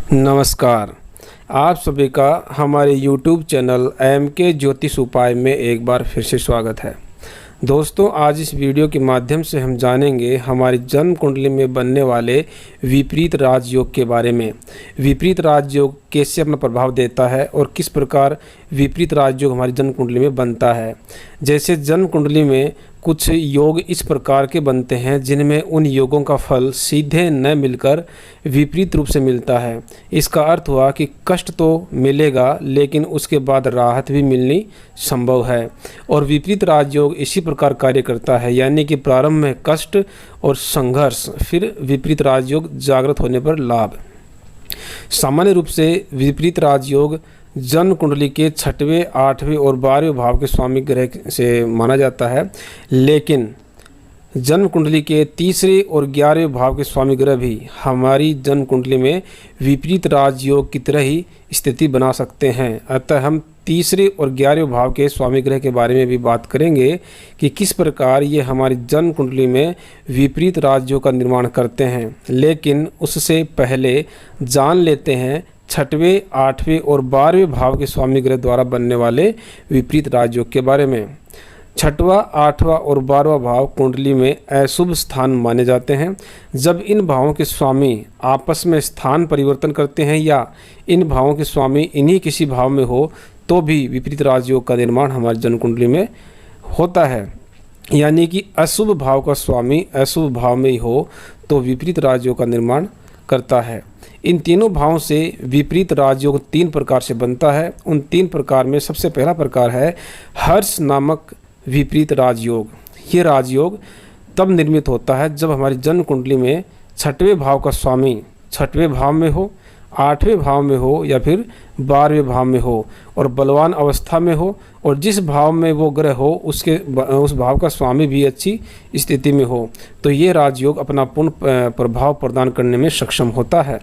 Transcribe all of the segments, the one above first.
नमस्कार। आप सभी का हमारे YouTube चैनल एम.के. ज्योतिष उपाय में एक बार फिर से स्वागत है। दोस्तों, आज इस वीडियो के माध्यम से हम जानेंगे हमारी जन्म कुंडली में बनने वाले विपरीत राजयोग के बारे में। विपरीत राजयोग कैसे अपना प्रभाव देता है और किस प्रकार विपरीत राजयोग हमारी जन्म कुंडली में बनता है। जैसे जन्म कुंडली में कुछ योग इस प्रकार के बनते हैं जिनमें उन योगों का फल सीधे न मिलकर विपरीत रूप से मिलता है। इसका अर्थ हुआ कि कष्ट तो मिलेगा लेकिन उसके बाद राहत भी मिलनी संभव है। और विपरीत राजयोग इसी प्रकार कार्य करता है, यानी कि प्रारंभ में कष्ट और संघर्ष, फिर विपरीत राजयोग जागृत होने पर लाभ। सामान्य रूप से विपरीत राजयोग जन्म कुंडली के 6वें, 8वें और 12वें भाव के स्वामी ग्रह से माना जाता है, लेकिन जन्म कुंडली के 3रे और 11वें भाव के स्वामी ग्रह भी हमारी जन्म कुंडली में विपरीत राजयोग की तरह ही स्थिति बना सकते हैं। अतः हम 3रे और 11वें भाव के स्वामी ग्रह के बारे में भी बात करेंगे कि किस प्रकार ये हमारी जन्म कुंडली में विपरीत राजयोग का निर्माण करते हैं। लेकिन उससे पहले जान लेते हैं 6वें, 8वें और 12वें भाव के स्वामी ग्रह द्वारा बनने वाले विपरीत राजयोग के बारे में। 6वां, 8वां और 12वां भाव कुंडली में अशुभ स्थान माने जाते हैं। जब इन भावों के स्वामी आपस में स्थान परिवर्तन करते हैं या इन भावों के स्वामी इन्हीं किसी भाव में हो तो भी विपरीत राजयोग का निर्माण हमारी जन्म कुंडली में होता है। यानी कि अशुभ भाव का स्वामी अशुभ भाव में ही हो तो विपरीत राजयोग का निर्माण करता है। इन तीनों भावों से विपरीत राजयोग 3 प्रकार से बनता है। उन 3 प्रकार में सबसे पहला प्रकार है हर्ष नामक विपरीत राजयोग। ये राजयोग तब निर्मित होता है जब हमारी जन्म कुंडली में 6वें भाव का स्वामी 6वें भाव में हो, 8वें भाव में हो या फिर 12वें भाव में हो और बलवान अवस्था में हो, और जिस भाव में वो ग्रह हो उस भाव का स्वामी भी अच्छी स्थिति में हो, तो ये राजयोग अपना पूर्ण प्रभाव प्रदान करने में सक्षम होता है।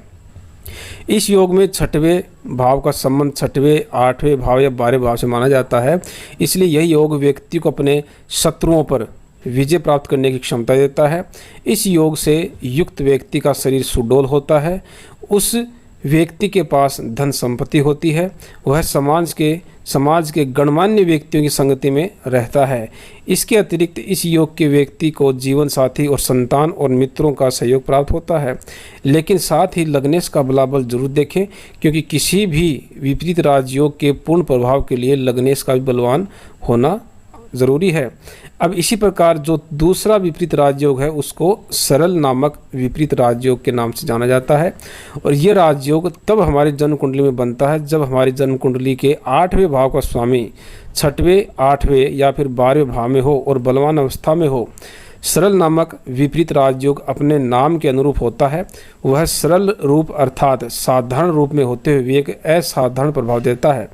इस योग में 6वें भाव का संबंध 6वें, 8वें भाव या 12वें भाव से माना जाता है। इसलिए यह योग व्यक्ति को अपने शत्रुओं पर विजय प्राप्त करने की क्षमता देता है। इस योग से युक्त व्यक्ति का शरीर सुडौल होता है, उस व्यक्ति के पास धन संपत्ति होती है, वह समाज के गणमान्य व्यक्तियों की संगति में रहता है। इसके अतिरिक्त इस योग के व्यक्ति को जीवन साथी और संतान और मित्रों का सहयोग प्राप्त होता है। लेकिन साथ ही लग्नेश का बलाबल जरूर देखें, क्योंकि किसी भी विपरीत राजयोग के पूर्ण प्रभाव के लिए लग्नेश का भी बलवान होना ज़रूरी है। अब इसी प्रकार जो दूसरा विपरीत राजयोग है उसको सरल नामक विपरीत राजयोग के नाम से जाना जाता है। और ये राजयोग तब हमारी जन्म कुंडली में बनता है जब हमारी जन्म कुंडली के 8वें भाव का स्वामी 6वें, 8वें या फिर 12वें भाव में हो और बलवान अवस्था में हो। सरल नामक विपरीत राजयोग अपने नाम के अनुरूप होता है। वह सरल रूप अर्थात साधारण रूप में होते हुए एक असाधारण प्रभाव देता है।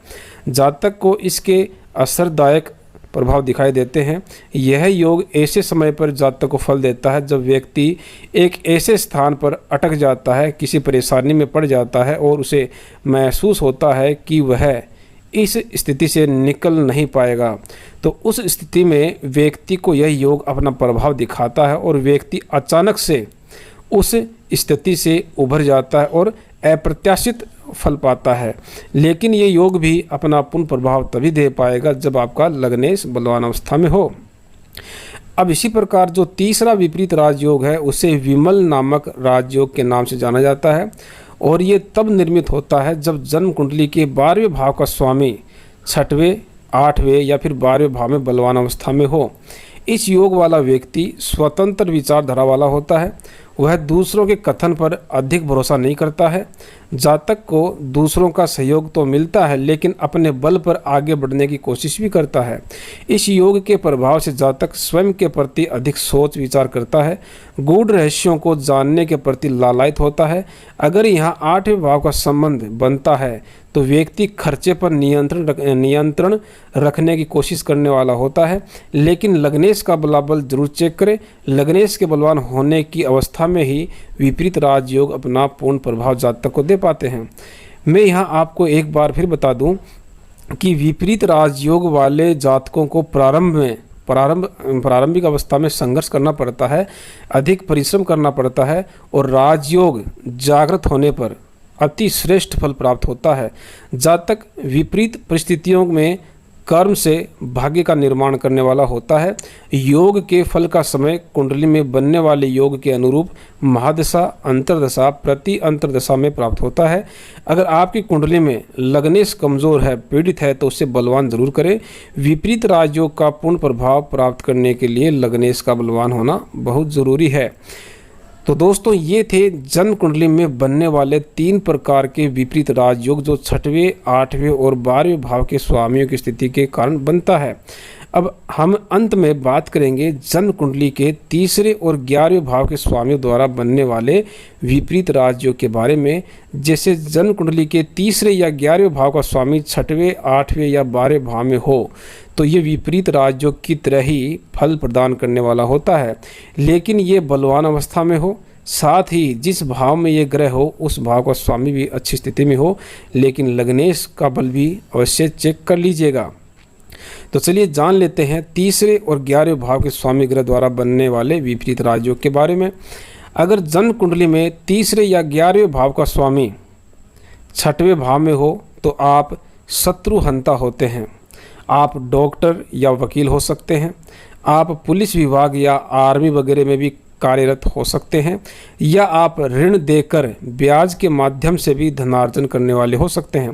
जातक को इसके असरदायक प्रभाव दिखाई देते हैं। यह योग ऐसे समय पर जातक को फल देता है जब व्यक्ति एक ऐसे स्थान पर अटक जाता है, किसी परेशानी में पड़ जाता है और उसे महसूस होता है कि वह इस स्थिति से निकल नहीं पाएगा। तो उस स्थिति में व्यक्ति को यह योग अपना प्रभाव दिखाता है और व्यक्ति अचानक से उस स्थिति से उभर जाता है और अप्रत्याशित फल पाता है। लेकिन ये योग भी अपना पूर्ण प्रभाव तभी दे पाएगा जब आपका लग्नेश बलवान अवस्था में हो। अब इसी प्रकार जो तीसरा विपरीत राजयोग है उसे विमल नामक राजयोग के नाम से जाना जाता है, और ये तब निर्मित होता है जब जन्म कुंडली के 12वें भाव का स्वामी 6वें, 8वें या फिर 12वें भाव में बलवान अवस्था में हो। इस योग वाला व्यक्ति स्वतंत्र विचारधारा वाला होता है। वह दूसरों के कथन पर अधिक भरोसा नहीं करता है। जातक को दूसरों का सहयोग तो मिलता है लेकिन अपने बल पर आगे बढ़ने की कोशिश भी करता है। इस योग के प्रभाव से जातक स्वयं के प्रति अधिक सोच विचार करता है, गूढ़ रहस्यों को जानने के प्रति लालायित होता है। अगर यहाँ 8वें भाव का संबंध बनता है तो व्यक्ति खर्चे पर नियंत्रण रखने की कोशिश करने वाला होता है। लेकिन लग्नेश का बलाबल जरूर चेक करें। लग्नेश के बलवान होने की अवस्था में ही विपरीत राजयोग अपना पूर्ण प्रभाव जातक को दे पाते हैं। मैं यहाँ आपको एक बार फिर बता दूं कि विपरीत राजयोग वाले जातकों को प्रारंभिक अवस्था में संघर्ष करना पड़ता है, अधिक परिश्रम करना पड़ता है, और राजयोग जागृत होने पर अति श्रेष्ठ फल प्राप्त होता है। जातक विपरीत परिस्थितियों में कर्म से भाग्य का निर्माण करने वाला होता है। योग के फल का समय कुंडली में बनने वाले योग के अनुरूप महादशा, अंतरदशा, प्रति अंतरदशा में प्राप्त होता है। अगर आपकी कुंडली में लग्नेश कमज़ोर है, पीड़ित है, तो उसे बलवान जरूर करें। विपरीत राजयोग का पूर्ण प्रभाव प्राप्त करने के लिए लग्नेश का बलवान होना बहुत ज़रूरी है। तो दोस्तों, ये थे जन्म कुंडली में बनने वाले 3 प्रकार के विपरीत राजयोग जो 6वें, 8वें और 12वें भाव के स्वामियों की स्थिति के कारण बनता है। अब हम अंत में बात करेंगे जन्म कुंडली के 3रे और 11वें भाव के स्वामियों द्वारा बनने वाले विपरीत राजयोग के बारे में। जैसे जन्म कुंडली के 3रे या 11वें भाव का स्वामी 6वें, 8वें या 12वें भाव में हो तो ये विपरीत राजयोग की तरह ही फल प्रदान करने वाला होता है, लेकिन ये बलवान अवस्था में हो। साथ ही जिस भाव में ये ग्रह हो उस भाव का स्वामी भी अच्छी स्थिति में हो, लेकिन लग्नेश का बल भी अवश्य चेक कर लीजिएगा। तो चलिए जान लेते हैं 3रे और 11वें भाव के स्वामी ग्रह द्वारा बनने वाले विपरीत राजयोग के बारे में। अगर जन्म कुंडली में 3रे या 11वें भाव का स्वामी 6वें भाव में हो तो आप शत्रुहंता होते हैं। आप डॉक्टर या वकील हो सकते हैं। आप पुलिस विभाग या आर्मी वगैरह में भी कार्यरत हो सकते हैं, या आप ऋण देकर ब्याज के माध्यम से भी धनार्जन करने वाले हो सकते हैं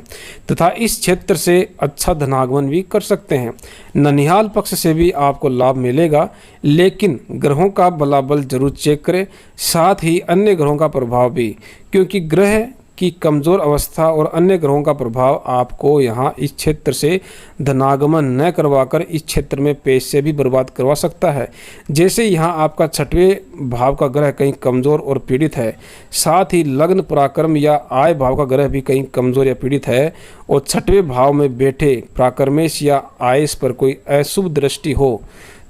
तथा इस क्षेत्र से अच्छा धनागमन भी कर सकते हैं। ननिहाल पक्ष से भी आपको लाभ मिलेगा, लेकिन ग्रहों का बलाबल जरूर चेक करें, साथ ही अन्य ग्रहों का प्रभाव भी, क्योंकि ग्रह की कमज़ोर अवस्था और अन्य ग्रहों का प्रभाव आपको यहाँ इस क्षेत्र से धनागमन न करवाकर इस क्षेत्र में पैसे भी बर्बाद करवा सकता है। जैसे यहाँ आपका 6वें भाव का ग्रह कहीं कमज़ोर और पीड़ित है, साथ ही लग्न, पराक्रम या आय भाव का ग्रह भी कहीं कमज़ोर या पीड़ित है, और 6वें भाव में बैठे पराक्रमेश या आयस पर कोई अशुभ दृष्टि हो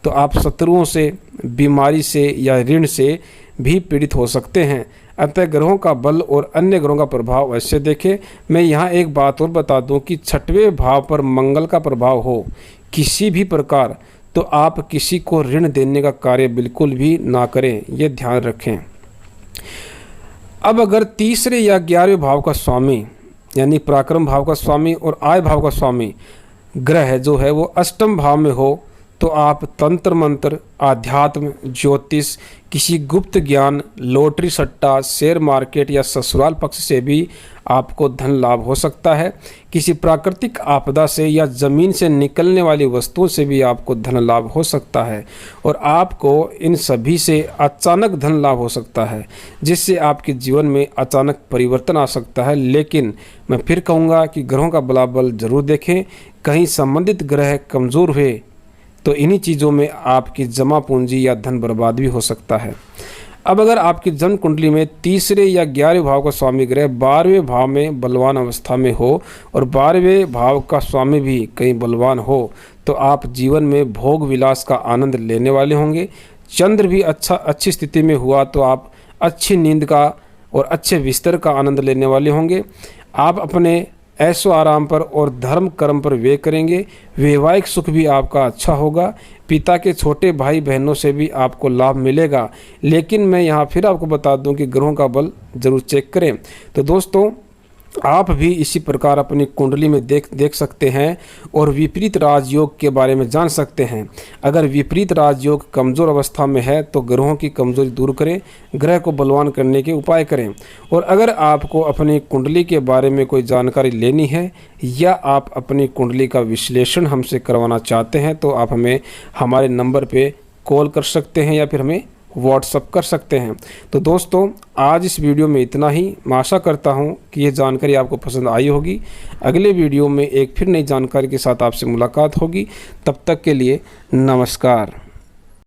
तो आप शत्रुओं से, बीमारी से या ऋण से भी पीड़ित हो सकते हैं। अतः ग्रहों का बल और अन्य ग्रहों का प्रभाव अवश्य देखें। मैं यहाँ एक बात और बता दूं कि 6वें भाव पर मंगल का प्रभाव हो किसी भी प्रकार तो आप किसी को ऋण देने का कार्य बिल्कुल भी ना करें, ये ध्यान रखें। अब अगर 3रे या 11वें भाव का स्वामी यानी पराक्रम भाव का स्वामी और आय भाव का स्वामी ग्रह जो है वो अष्टम भाव में हो तो आप तंत्र मंत्र, आध्यात्म, ज्योतिष, किसी गुप्त ज्ञान, लॉटरी सट्टा, शेयर मार्केट या ससुराल पक्ष से भी आपको धन लाभ हो सकता है। किसी प्राकृतिक आपदा से या ज़मीन से निकलने वाली वस्तुओं से भी आपको धन लाभ हो सकता है, और आपको इन सभी से अचानक धन लाभ हो सकता है, जिससे आपके जीवन में अचानक परिवर्तन आ सकता है। लेकिन मैं फिर कहूँगा कि ग्रहों का बलाबल जरूर देखें, कहीं संबंधित ग्रह कमज़ोर हुए तो इन्हीं चीज़ों में आपकी जमा पूंजी या धन बर्बाद भी हो सकता है। अब अगर आपकी जन्म कुंडली में 3रे या 11वें भाव का स्वामी ग्रह 12वें भाव में बलवान अवस्था में हो और 12वें भाव का स्वामी भी कहीं बलवान हो तो आप जीवन में भोग विलास का आनंद लेने वाले होंगे। चंद्र भी अच्छी स्थिति में हुआ तो आप अच्छी नींद का और अच्छे बिस्तर का आनंद लेने वाले होंगे। आप अपने ऐशो आराम पर और धर्म कर्म पर व्यय करेंगे। वैवाहिक सुख भी आपका अच्छा होगा। पिता के छोटे भाई बहनों से भी आपको लाभ मिलेगा। लेकिन मैं यहाँ फिर आपको बता दूं कि ग्रहों का बल जरूर चेक करें। तो दोस्तों, आप भी इसी प्रकार अपनी कुंडली में देख सकते हैं और विपरीत राजयोग के बारे में जान सकते हैं। अगर विपरीत राजयोग कमज़ोर अवस्था में है तो ग्रहों की कमज़ोरी दूर करें, ग्रह को बलवान करने के उपाय करें। और अगर आपको अपनी कुंडली के बारे में कोई जानकारी लेनी है या आप अपनी कुंडली का विश्लेषण हमसे करवाना चाहते हैं तो आप हमें हमारे नंबर पर कॉल कर सकते हैं या फिर हमें व्हाट्सअप कर सकते हैं। तो दोस्तों, आज इस वीडियो में इतना ही। मैं आशा करता हूं कि ये जानकारी आपको पसंद आई होगी। अगले वीडियो में एक फिर नई जानकारी के साथ आपसे मुलाकात होगी। तब तक के लिए नमस्कार।